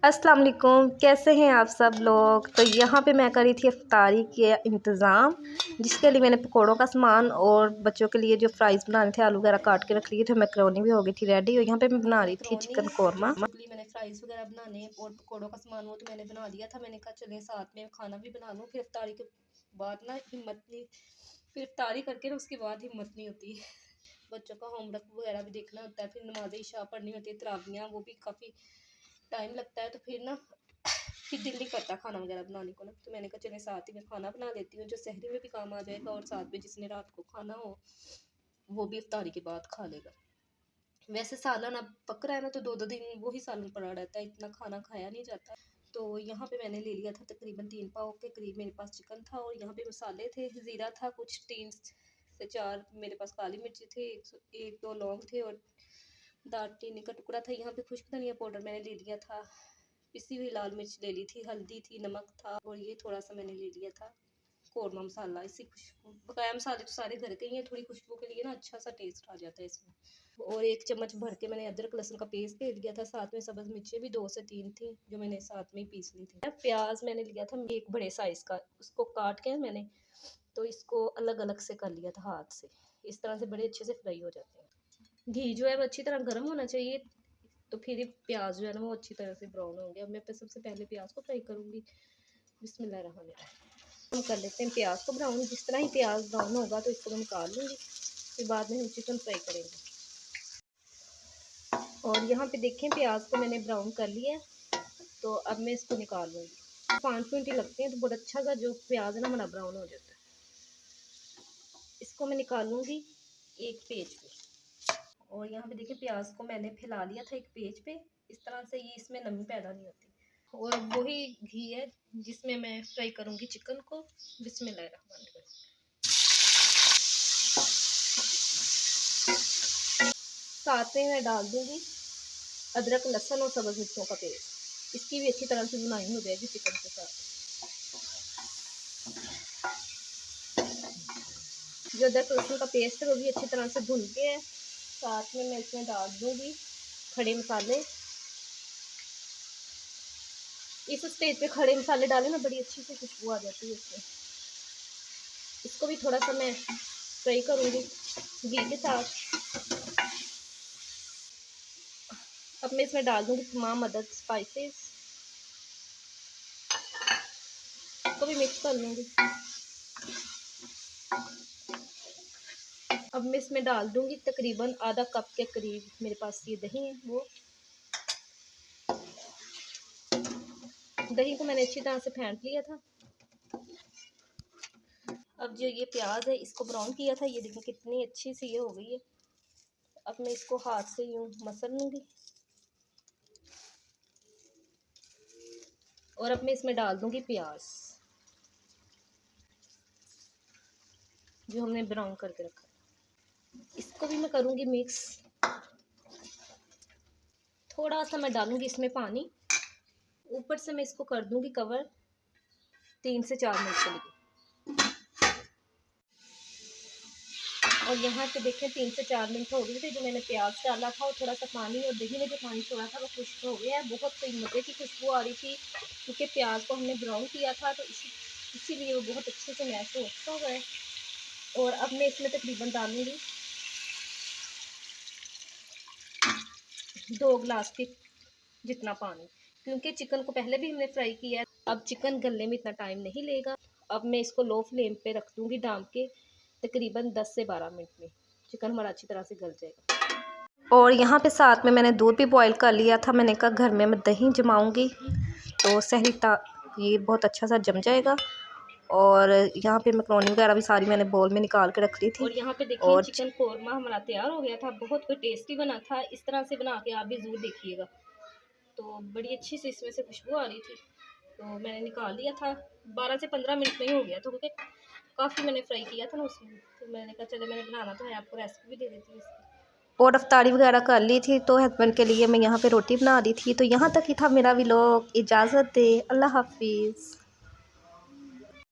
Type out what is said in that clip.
अस्सलाम वालेकुम, कैसे हैं आप सब लोग। तो यहाँ पे मैं करी थी इफ्तारी के इंतज़ाम, जिसके लिए मैंने पकोड़ों का सामान और बच्चों के लिए जो फ्राइज़ बनाने थे आलू वगैरह काट के रख लिए थे। मैकरोनी भी हो गई थी रेडी। और यहाँ पे मैं बना रही थी चिकन कौरमा। मैंने फ्राइज़ वगैरह बनाने और पकोड़ों का सामान वो तो मैंने बना लिया था। मैंने कहा चलें साथ में खाना भी बना लूँ। फिर इफ्तारी के बाद ना हिम्मत नहीं, फिर इफ्तारी करके ना उसके बाद हिम्मत नहीं होती। बच्चों का होमवर्क वगैरह भी देखना होता है, फिर नमाज़ इशा पढ़नी होती है, तरावियाँ, वो भी काफ़ी टाइम लगता है। तो फिर ना फिर दिल नहीं करता खाना वगैरह बनाने को ना। तो मैंने कहा चले साथ ही में खाना बना लेती हूँ, जो सहरी में भी काम आ जाएगा और साथ में जिसने रात को खाना हो वो भी इफ्तारी के बाद खा लेगा। वैसे सालन अब पक रहा है ना, तो 2-2 दिन वही सालन पड़ा रहता है, इतना खाना खाया नहीं जाता। तो यहाँ पे मैंने ले लिया था तकरीबन 3 पाव के करीब मेरे पास चिकन था। और यहाँ पे मसाले थे, ज़ीरा था, कुछ 3 से 4 मेरे पास काली मिर्ची थे, 1-2 लौंग थे और दालचीनी का टुकड़ा था। यहाँ पे खुश्क धनिया पाउडर मैंने ले लिया था, पिसी हुई लाल मिर्च ले ली थी, हल्दी थी, नमक था और ये थोड़ा सा मैंने ले लिया था कौरमा मसाला। इसी खुशबू, बकाया मसाले तो सारे घर के ही हैं, थोड़ी खुशबू के लिए ना अच्छा सा टेस्ट आ जाता है इसमें। और 1 चम्मच भर के मैंने अदरक लहसुन का पेस्ट ले लिया था। साथ में सब्ज़ मिर्चें भी 2 से 3 थी, जो मैंने साथ में ही पीस ली थी। प्याज मैंने लिया था 1 बड़े साइज़ का, उसको काट के मैंने तो इसको अलग अलग से कर लिया था हाथ से। इस तरह से बड़े अच्छे से फ्राई हो जाते हैं। घी जो है वो अच्छी तरह गर्म होना चाहिए, तो फिर ये प्याज जो है ना वो अच्छी तरह से ब्राउन होंगे। अब मैं सबसे पहले प्याज को फ्राई करूँगी। बिस्मिल्लाहिर्रहमानिर्रहीम। हम कर लेते हैं प्याज को ब्राउन। जिस तरह ही प्याज ब्राउन होगा तो इसको मैं निकाल लूँगी, फिर बाद में हम चिकन फ्राई करेंगे। और यहाँ पे देखें प्याज को मैंने ब्राउन कर लिया है, तो अब मैं इसको निकाल लूँगी। 5 मिनट ही लगते हैं, तो बहुत अच्छा सा जो प्याज है ना हमारा ब्राउन हो जाता है। इसको मैं निकाल लूँगी एक पेज पे। और यहाँ पे देखिए प्याज को मैंने फैला लिया था एक पेज पे, इस तरह से ये इसमें नमी पैदा नहीं होती। और वही घी है जिसमें मैं फ्राई करूँगी चिकन को। बिस्मिल्लाहिर्रहमानिर्रहीम। साथ में मैं डाल दूँगी अदरक लहसुन और सब्ज़ मिर्चों का पेस्ट। इसकी भी अच्छी तरह से भुनाई हो जाएगी चिकन के साथ। जो अदरक लहसुन का पेस्ट है वो भी अच्छी तरह से भुन के है। साथ में मैं इसमें डाल दूँगी खड़े मसाले। इस स्टेज पे खड़े मसाले डालें ना, बड़ी अच्छी सी खुशबू आ जाती है इसमें। इसको भी थोड़ा सा मैं फ्राई करूँगी घी के साथ। अब मैं इसमें डाल दूँगी तमाम अदर स्पाइसेस, इसको भी मिक्स कर लूँगी। अब मैं इसमें डाल दूँगी तकरीबन आधा कप के करीब मेरे पास ये दही है। वो दही को मैंने अच्छी तरह से फेंट लिया था। अब जो ये प्याज है इसको ब्राउन किया था, ये देखिए कितनी अच्छी सी ये हो गई है। अब मैं इसको हाथ से यूँ मसल लूँगी। और अब मैं इसमें डाल दूँगी प्याज जो हमने ब्राउन करके रखा है। इसको भी मैं करूँगी मिक्स। थोड़ा सा मैं डालूँगी इसमें पानी, ऊपर से मैं इसको कर दूँगी कवर 3 से 4 मिनट के लिए। और यहाँ पे देखें 3 से 4 मिनट हो गए थे। जो मैंने प्याज डाला था और थोड़ा सा पानी और दही में जो पानी छोड़ा था वो खुश्क हो गया है। बहुत सही मज़े की खुशबू आ रही थी, क्योंकि प्याज को हमने ब्राउन किया था, तो इसीलिए वो बहुत अच्छे से मैश हो गए। और अब मैं इसमें तकरीबन डालूँगी 2 गिलास के जितना पानी, क्योंकि चिकन को पहले भी हमने फ्राई किया है। अब चिकन गलने में इतना टाइम नहीं लेगा। अब मैं इसको लो फ्लेम पे रख दूँगी ढाँप के, तकरीबन 10 से 12 मिनट में चिकन हमारा अच्छी तरह से गल जाएगा। और यहाँ पे साथ में मैंने दूध भी बॉईल कर लिया था। मैंने कहा घर में मैं दही जमाऊँगी तो सहरी ये बहुत अच्छा सा जम जाएगा। और यहाँ पे मैकरोनी वगैरह भी सारी मैंने बोल में निकाल के रख ली थी। और यहाँ पे देखिए और चिकन कौरमा हमारा तैयार हो गया था। बहुत कोई टेस्टी बना था। इस तरह से बना के आप भी ज़रूर देखिएगा। तो बड़ी अच्छी सी इसमें से खुशबू आ रही थी, तो मैंने निकाल लिया था। 12 से 15 मिनट में ही हो गया था, क्योंकि काफ़ी मैंने फ्राई किया था ना उसमें। तो मैंने कहा चले मैंने बनाना तो है, आपको रेसिपी भी दे देती हूँ इसकी। और अफ्तारी वगैरह कर ली थी, तो हस्बैंड के लिए मैं यहाँ पे रोटी बना रही थी। तो यहाँ तक ही था मेरा व्लॉग। इजाज़त दे, अल्लाह हाफिज़।